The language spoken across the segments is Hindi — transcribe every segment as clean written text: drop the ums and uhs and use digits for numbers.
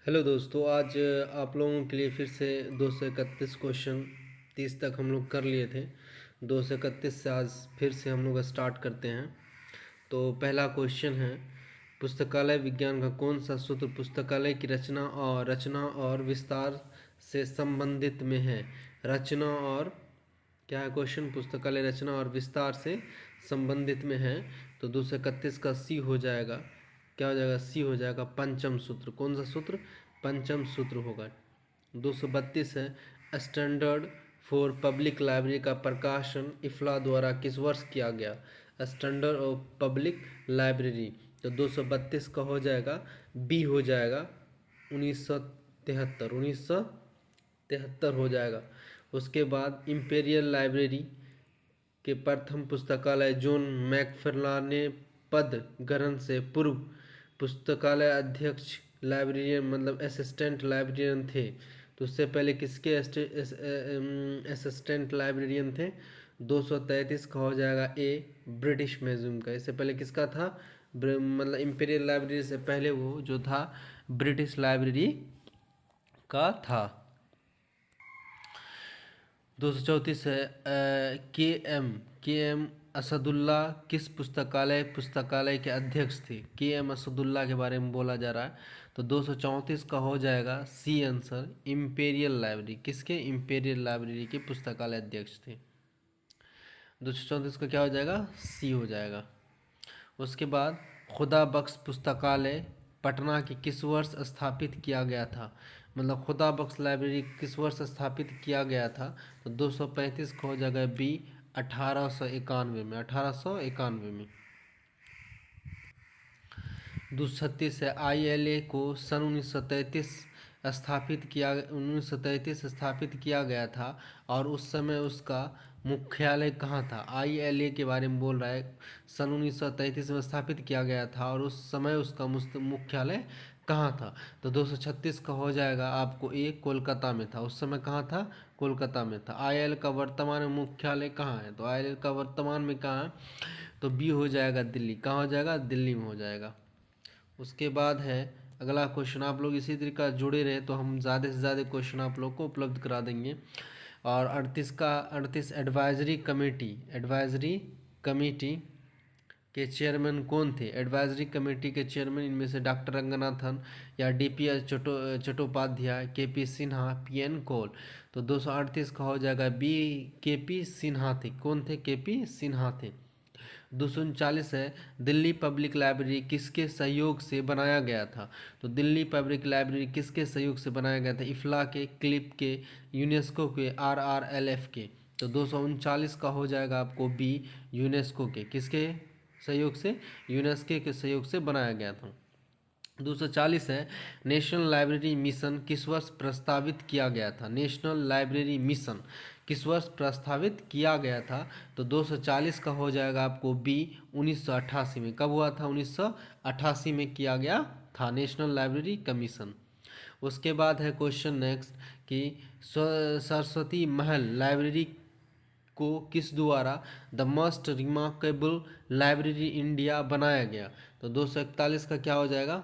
हेलो दोस्तों, आज आप लोगों के लिए फिर से 231 क्वेश्चन 30 तक हम लोग कर लिए थे। 231 से आज फिर से हम लोग स्टार्ट करते हैं। तो पहला क्वेश्चन है, पुस्तकालय विज्ञान का कौन सा सूत्र पुस्तकालय की रचना और विस्तार से संबंधित में है। रचना और क्या है क्वेश्चन, पुस्तकालय रचना और विस्तार से संबंधित में है। तो 231 का सी हो जाएगा, क्या हो जाएगा, सी हो जाएगा पंचम सूत्र। कौन सा सूत्र, पंचम सूत्र होगा। 232 है, स्टैंडर्ड फॉर पब्लिक लाइब्रेरी का प्रकाशन इफ्ला द्वारा किस वर्ष किया गया। स्टैंडर्ड ऑफ पब्लिक लाइब्रेरी, तो 232 का हो जाएगा, बी हो जाएगा 1973, 1973 हो जाएगा। उसके बाद इंपेरियल लाइब्रेरी के प्रथम पुस्तकालय जॉन मैकफार्लाने पद ग्रहण से पूर्व पुस्तकालय अध्यक्ष लाइब्रेरियन मतलब असिस्टेंट लाइब्रेरियन थे। तो उससे पहले किसके असिस्टेंट लाइब्रेरियन थे। 233 का हो जाएगा ए, ब्रिटिश म्यूजियम का। इससे पहले किसका था, मतलब इंपीरियल लाइब्रेरी से पहले वो जो था ब्रिटिश लाइब्रेरी का था। 234 है, के एम असदुल्ला किस पुस्तकालय के अध्यक्ष थे। के एम असदुल्ला के बारे में बोला जा रहा है। तो 234 का हो जाएगा सी आंसर, इंपेरियल लाइब्रेरी। किसके, इंपेरियल लाइब्रेरी के पुस्तकालय अध्यक्ष थे। 234 का क्या हो जाएगा, सी हो जाएगा। उसके बाद खुदा बख्श पुस्तकालय पटना के किस वर्ष स्थापित किया गया था। मतलब खुदा बख्श लाइब्रेरी किस वर्ष स्थापित किया गया था। तो 235 का हो जाएगा बी, 1891 में, 1891 में। 236 है, ILA को सन 1933 स्थापित किया गया था और उस समय उसका मुख्यालय कहाँ था। ILA के बारे में बोल रहा है, सन 1933 में स्थापित किया गया था और उस समय उसका मुख्यालय कहाँ था। तो 236 का हो जाएगा आपको ए, कोलकाता में था। उस समय कहाँ था, कोलकाता में था। ILA का वर्तमान में मुख्यालय कहाँ है, तो ILA का वर्तमान में कहाँ है, तो बी हो जाएगा दिल्ली। कहाँ हो जाएगा, दिल्ली में हो जाएगा। उसके बाद है अगला क्वेश्चन। आप लोग इसी तरीका जुड़े रहे तो हम ज़्यादा से ज़्यादा क्वेश्चन आप लोग को उपलब्ध करा देंगे। और 38 एडवाइजरी कमेटी के चेयरमैन कौन थे। एडवाइजरी कमेटी के चेयरमैन इनमें से डॉक्टर रंगनाथन या DPS Chattopadhyay, KP Sinha, PN Kaul. तो 238 का हो जाएगा बी, KP सिन्हा थे। कौन थे, KP सिन्हा थे। 239 है, दिल्ली पब्लिक लाइब्रेरी किसके सहयोग से बनाया गया था। तो दिल्ली पब्लिक लाइब्रेरी किसके सहयोग से बनाया गया था। इफ्ला के, क्लिप के, यूनेस्को के, RRLF के। तो 239 का हो जाएगा आपको बी, यूनेस्को के। किसके सहयोग से, यूनेस्को के सहयोग से बनाया गया था। 240 है, नेशनल लाइब्रेरी मिशन किस वर्ष प्रस्तावित किया गया था। नेशनल लाइब्रेरी मिशन किस वर्ष प्रस्तावित किया गया था। तो 240 का हो जाएगा आपको बी, 1988 में। कब हुआ था, 1988 में किया गया था नेशनल लाइब्रेरी कमीशन। उसके बाद है क्वेश्चन नेक्स्ट कि सरस्वती महल लाइब्रेरी को किस द्वारा the most remarkable library India बनाया गया। तो 241 का क्या हो जाएगा,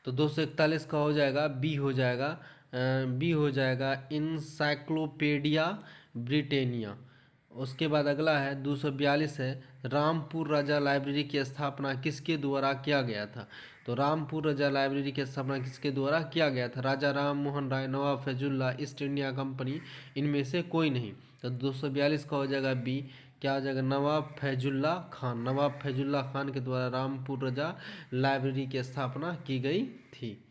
तो 241 का हो जाएगा बी, हो जाएगा बी हो जाएगा इंसाइक्लोपीडिया ब्रिटेनिया। उसके बाद अगला है 242 है, रामपुर राजा लाइब्रेरी की स्थापना किसके द्वारा किया गया था। तो रामपुर राजा लाइब्रेरी की स्थापना किसके द्वारा किया गया था। राजा राम मोहन राय, नवाब फैजुल्ला, ईस्ट इंडिया कंपनी, इनमें से कोई नहीं। तो 242 का हो जाएगा बी, क्या हो जाएगा, नवाब फैजुल्ला खान। नवाब फैजुल्ला खान के द्वारा रामपुर राजा लाइब्रेरी की स्थापना की गई थी।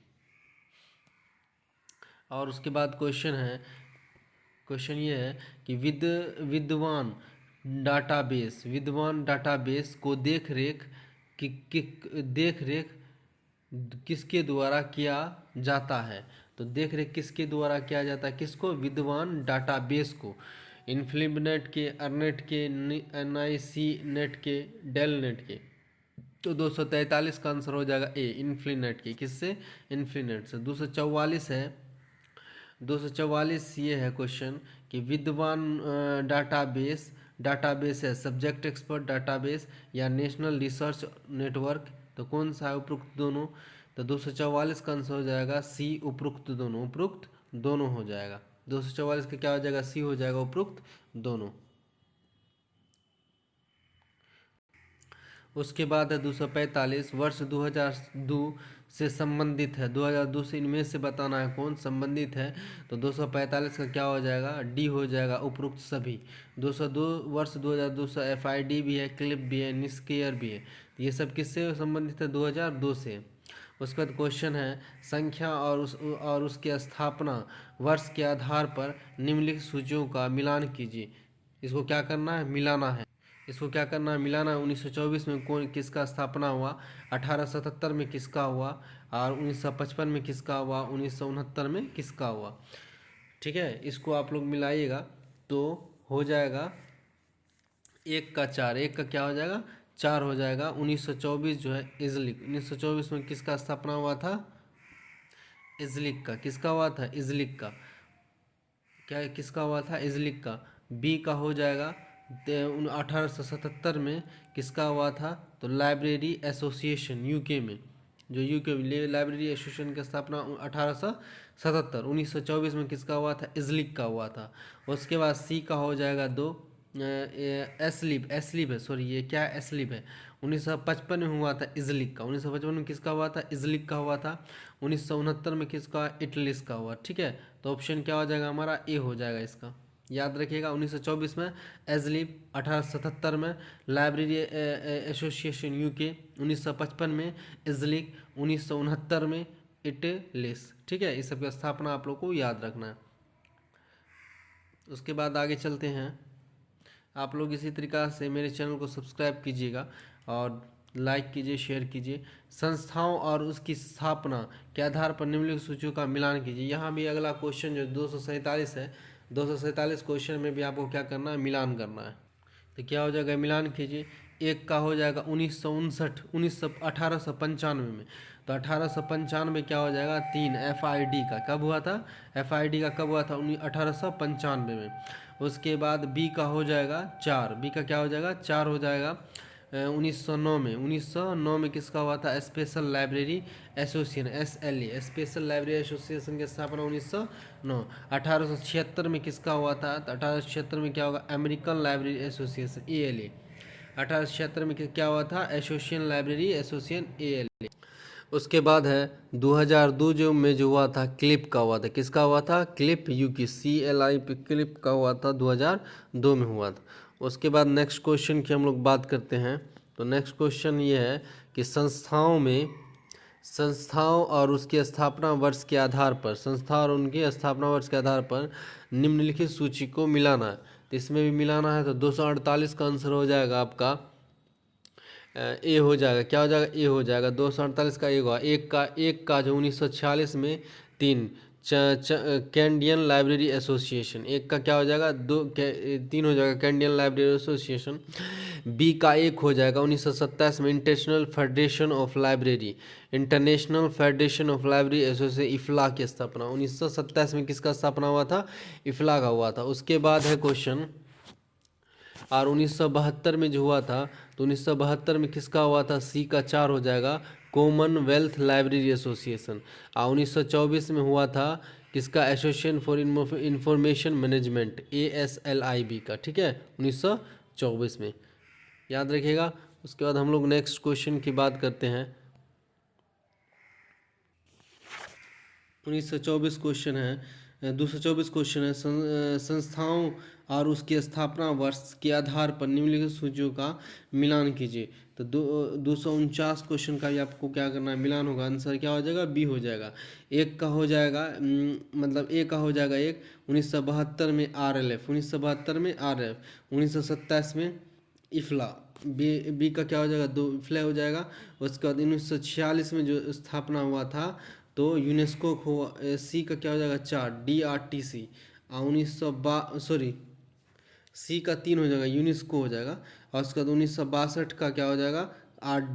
और उसके बाद क्वेश्चन ये है कि विद्वान डाटाबेस को देख रेख किसके द्वारा किया जाता है। तो देख रेख किसके द्वारा किया जाता है, किसको, विद्वान डाटाबेस को। इन्फ्लिनेट के, अर्नेट के, NIC नेट के, डेल नेट के। तो 243 का आंसर हो जाएगा ए, इन्फ्लिनेट के। किससे, इन्फ्लिनेट से। 244 है, 244 ये है क्वेश्चन कि विद्वान डाटाबेस है सब्जेक्ट एक्सपर्ट डाटाबेस या नेशनल रिसर्च नेटवर्क। तो कौन सा है उपरोक्त दोनों? तो 244 का आंसर हो जाएगा सी, उपरोक्त दोनों। उपरोक्त दोनों हो जाएगा। 244 का क्या हो जाएगा? सी हो जाएगा, उपरोक्त दोनों। उसके बाद है 245, वर्ष 2002 से संबंधित है। 2002 से इनमें से बताना है कौन संबंधित है। तो 245 का क्या हो जाएगा? डी हो जाएगा, उपरोक्त सभी। 202 वर्ष 2002 से FID भी है, क्लिप भी है, निष्क्रिय भी है। तो ये सब किससे संबंधित है? 2002 से। उसके बाद क्वेश्चन है, संख्या और उसकी स्थापना वर्ष के आधार पर निम्नलिखित सूचियों का मिलान कीजिए। इसको क्या करना है? मिलाना है। इसको क्या करना है? मिलाना है। 1924 में कौन किसका स्थापना हुआ, 1877 में किसका हुआ, और 1955 में किसका हुआ, 1969 में किसका हुआ। ठीक है, इसको आप लोग मिलाइएगा तो हो जाएगा 1 का 4, 1 का क्या हो जाएगा? 4 हो जाएगा। 1924 जो है इजलिक, 1924 में किसका स्थापना हुआ था? इजलिक का। किसका हुआ था? इजलिक का। क्या किसका हुआ था? इजलिक का। बी का हो जाएगा 1877 में किसका हुआ था? तो लाइब्रेरी एसोसिएशन, यूके में, जो यूके लाइब्रेरी एसोसिएशन की स्थापना 1877। 1924 में किसका हुआ था? इजलिक का हुआ था। उसके बाद सी का हो जाएगा 2, एसलिप, एसलिप है, सॉरी ये क्या है? एसलिप है। 1955 में हुआ था इजलिक का। 1955 में किसका हुआ था? इजलिक का हुआ था। 1969 में किसका? इटलिस का हुआ। ठीक है, तो ऑप्शन क्या हो जाएगा हमारा? ए हो जाएगा इसका। याद रखिएगा, 1924 में एजलिप, 1877 में लाइब्रेरी एसोसिएशन यूके, 1955 में इजलिक, 1969 में इटलिस। ठीक है, इस सब की स्थापना आप लोग को याद रखना है। उसके बाद आगे चलते हैं। आप लोग इसी तरीक़ा से मेरे चैनल को सब्सक्राइब कीजिएगा और लाइक कीजिए, शेयर कीजिए। संस्थाओं और उसकी स्थापना के आधार पर निम्नलिखित सूचियों का मिलान कीजिए। यहाँ भी अगला क्वेश्चन जो 247 है, 247 क्वेश्चन में भी आपको क्या करना है? मिलान करना है। तो क्या हो जाएगा? मिलान कीजिए। एक का हो जाएगा 1959, 1895 में। तो 1895 क्या हो जाएगा? 3 FID का कब हुआ था? FID का कब हुआ था? 1895 में। उसके बाद बी का हो जाएगा 4, बी का क्या हो जाएगा? 4 हो जाएगा 1909 में। 1909 में किसका हुआ था? Special library association, SLA, special library association की स्थापना 1909। 1876 में किसका हुआ था? तो 1876 में क्या होगा? American library association, ALA। 1876 में क्या हुआ था? Association library association, ALA। उसके बाद है 2002 जो में जो हुआ था, क्लिप का हुआ था। किसका हुआ था? क्लिप, यूकी, CLIP, क्लिप का हुआ था, 2002 में हुआ था। उसके बाद नेक्स्ट क्वेश्चन की हम लोग बात करते हैं। तो नेक्स्ट क्वेश्चन ये है कि संस्थाओं और उसकी स्थापना वर्ष के आधार पर, संस्था और उनके स्थापना वर्ष के आधार पर निम्नलिखित सूची को मिलाना है। तो इसमें भी मिलाना है। तो 248 का आंसर हो जाएगा आपका ए हो जाएगा। क्या हो जाएगा? ए हो जाएगा। 248 का एक हुआ। एक का जो 1946 में 3 कैंडियन लाइब्रेरी एसोसिएशन। एक का क्या हो जाएगा? 3 हो जाएगा, कैंडियन लाइब्रेरी एसोसिएशन। बी का 1 हो जाएगा 1927 में, international federation of library, international federation of library association, IFLA की स्थापना 1927 में किसका स्थापना हुआ था? इफ्ला का हुआ था। उसके बाद है क्वेश्चन, और 1972 में जो हुआ था, तो 1972 में किसका हुआ था? सी का 4 हो जाएगा, कॉमनवेल्थ लाइब्रेरी एसोसिएशन। और 1924 में हुआ था किसका? Association for information management, ASLIB का। ठीक है, 1924 में, याद रखिएगा। उसके बाद हम लोग नेक्स्ट क्वेश्चन की बात करते हैं। 1924 क्वेश्चन है, 224 क्वेश्चन है। संस्थाओं और उसकी स्थापना वर्ष के आधार पर निम्नलिखित सूचियों का मिलान कीजिए। तो 249 क्वेश्चन का भी आपको क्या करना है? मिलान होगा। आंसर क्या हो जाएगा? बी हो जाएगा। एक का हो जाएगा मतलब ए का हो जाएगा 1, 1972 में RLF, 1972 में RF, 1927 में इफ्ला। बी का क्या हो जाएगा? 2 इफ्ला हो जाएगा। उसके बाद 1946 में जो स्थापना हुआ था, तो यूनेस्को को। सी का क्या हो जाएगा? 4, DRTC। 1962, सॉरी, सी का 3 हो जाएगा, यूनेस्को हो जाएगा। और उसके बाद 1962 का क्या हो जाएगा?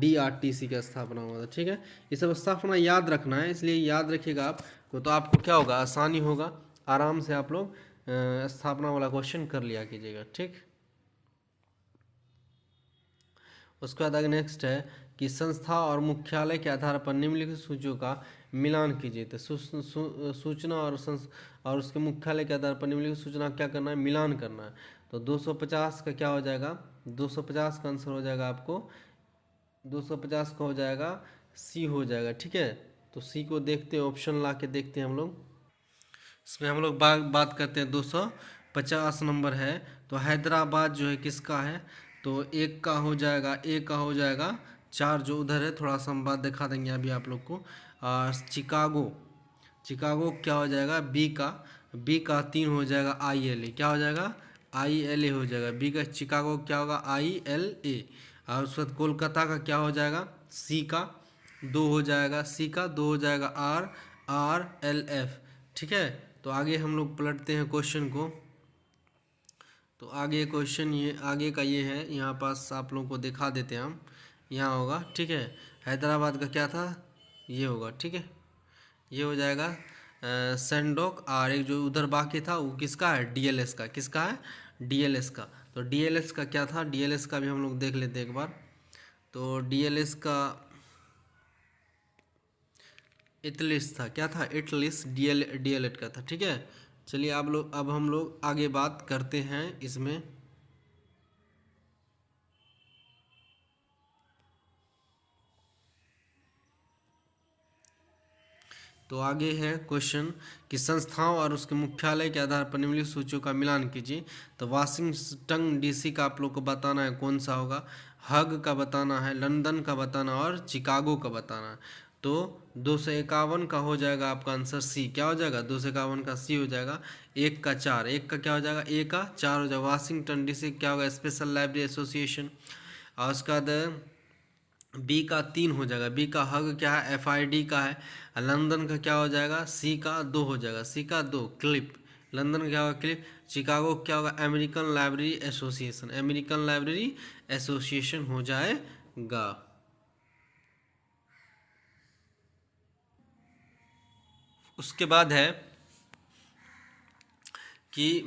DRTC का स्थापना हुआ था। ठीक है, ये सब स्थापना याद रखना है, इसलिए याद रखिएगा आपको, तो आपको क्या होगा? आसानी होगा, आराम से आप लोग स्थापना वाला क्वेश्चन कर लिया कीजिएगा। ठीक, उसके बाद आगे नेक्स्ट है कि संस्था और मुख्यालय के आधार पर निम्नलिखित सूचियों का मिलान कीजिए। तो सूचना और उसके मुख्यालय के आधार पर निम्नलिखित सूचना क्या करना है, मिलान करना है। तो 250 का क्या हो जाएगा, 250 का आंसर हो जाएगा आपको, 250 का हो जाएगा सी हो जाएगा। ठीक है, तो सी को देखते हैं, ऑप्शन ला के देखते हैं हम लोग। इसमें हम लोग बात करते हैं 250 नंबर है। तो हैदराबाद जो है किसका है, तो एक का हो जाएगा, एक का हो जाएगा 4 जो उधर है, थोड़ा सा हम बात दिखा देंगे अभी आप लोग को। चिकागो, चिकागो क्या हो जाएगा, बी का 3 हो जाएगा ILA, क्या हो जाएगा ILA हो जाएगा। बी का चिकागो क्या होगा ILA। और उसके बाद कोलकाता का क्या हो जाएगा, सी का 2 हो जाएगा, सी का 2 हो जाएगा RLF। ठीक है, तो आगे हम लोग पलटते हैं क्वेश्चन को। तो आगे क्वेश्चन ये आगे का ये है, यहाँ पास आप लोगों को दिखा देते हैं हम, यहाँ होगा। ठीक है, हैदराबाद का क्या था, ये होगा। ठीक है, ये हो जाएगा सैंडोक। और एक जो उधर बाकी था वो किसका है, DLS का, किसका है DLS का। तो DLS का क्या था, DLS का भी हम लोग देख लेते हैं एक बार। तो DLS का इटलिस था, क्या था इटलिस, DLED का था। ठीक है, चलिए अब हम लोग आगे बात करते हैं इसमें। तो आगे है क्वेश्चन कि संस्थाओं और उसके मुख्यालय के आधार पर निम्नलिखित सूचियों का मिलान कीजिए। तो वाशिंगटन DC का आप लोग को बताना है कौन सा होगा, हग का बताना है, लंदन का बताना और चिकागो का बताना है। तो 251 का हो जाएगा आपका आंसर सी, क्या हो जाएगा 251 का सी हो जाएगा। एक का 4, एक का क्या हो जाएगा, एक का 4 हो जाएगा। वाशिंगटन DC क्या होगा, स्पेशल लाइब्रेरी एसोसिएशन। और उसके बाद बी का 3 हो जाएगा, बी का हग क्या है FID का है। लंदन का क्या हो जाएगा, सी का 2 हो जाएगा, सी का 2 क्लिप, लंदन का क्या होगा क्लिप। चिकागो क्या होगा American library association, American library association हो जाएगा। उसके बाद है कि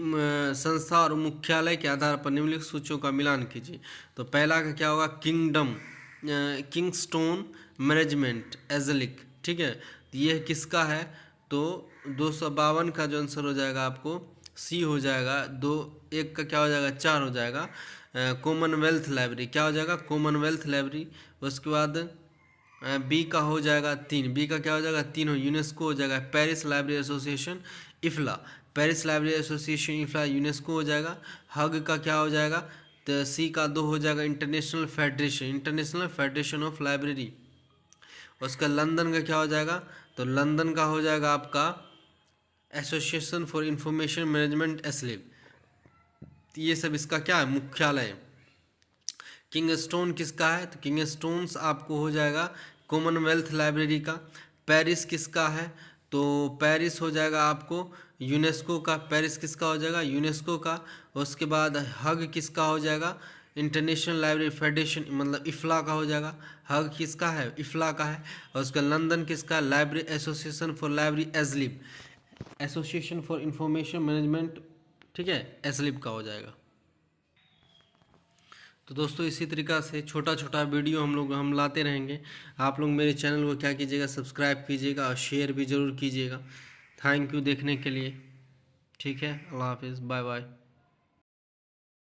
संस्था और मुख्यालय के आधार पर निम्नलिखित सूचियों का मिलान कीजिए। तो पहला का क्या होगा किंगस्टोन मैनेजमेंट एजलिक। ठीक है, तो ये किसका है, तो 252 का जो आंसर हो जाएगा आपको सी हो जाएगा। एक का क्या हो जाएगा 4 हो जाएगा। कॉमनवेल्थ लाइब्रेरी क्या हो जाएगा, कॉमनवेल्थ लाइब्रेरी। उसके बाद बी का हो जाएगा 3, बी का क्या हो जाएगा 3 हो, यूनेस्को हो जाएगा। Paris library association IFLA, Paris library association IFLA UNESCO हो जाएगा। हग का क्या हो जाएगा, तो सी का 2 हो जाएगा इंटरनेशनल फेडरेशन ऑफ लाइब्रेरी। उसका लंदन का क्या हो जाएगा, तो लंदन का हो जाएगा आपका एसोसिएशन फॉर इंफॉर्मेशन मैनेजमेंट एस्लिप। ये सब इसका क्या है मुख्यालय। किंगस्टोन किसका है, तो किंगस्टोन्स आपको हो जाएगा कॉमनवेल्थ लाइब्रेरी का। पेरिस किसका है, तो पेरिस हो जाएगा आपको यूनेस्को का, पेरिस किसका हो जाएगा यूनेस्को का। उसके बाद हग किसका हो जाएगा इंटरनेशनल लाइब्रेरी फेडरेशन, मतलब इफ्ला का हो जाएगा। हग किसका है, इफ्ला का है। और उसका लंदन किसका है, library association for library ASLIB, association for information management. ठीक है, एजलिप का हो जाएगा। तो दोस्तों इसी तरीक़ा से छोटा छोटा वीडियो हम लाते रहेंगे। आप लोग मेरे चैनल को क्या कीजिएगा, सब्सक्राइब कीजिएगा और शेयर भी ज़रूर कीजिएगा। थैंक यू देखने के लिए। ठीक है, अल्लाह हाफिज़, बाय बाय।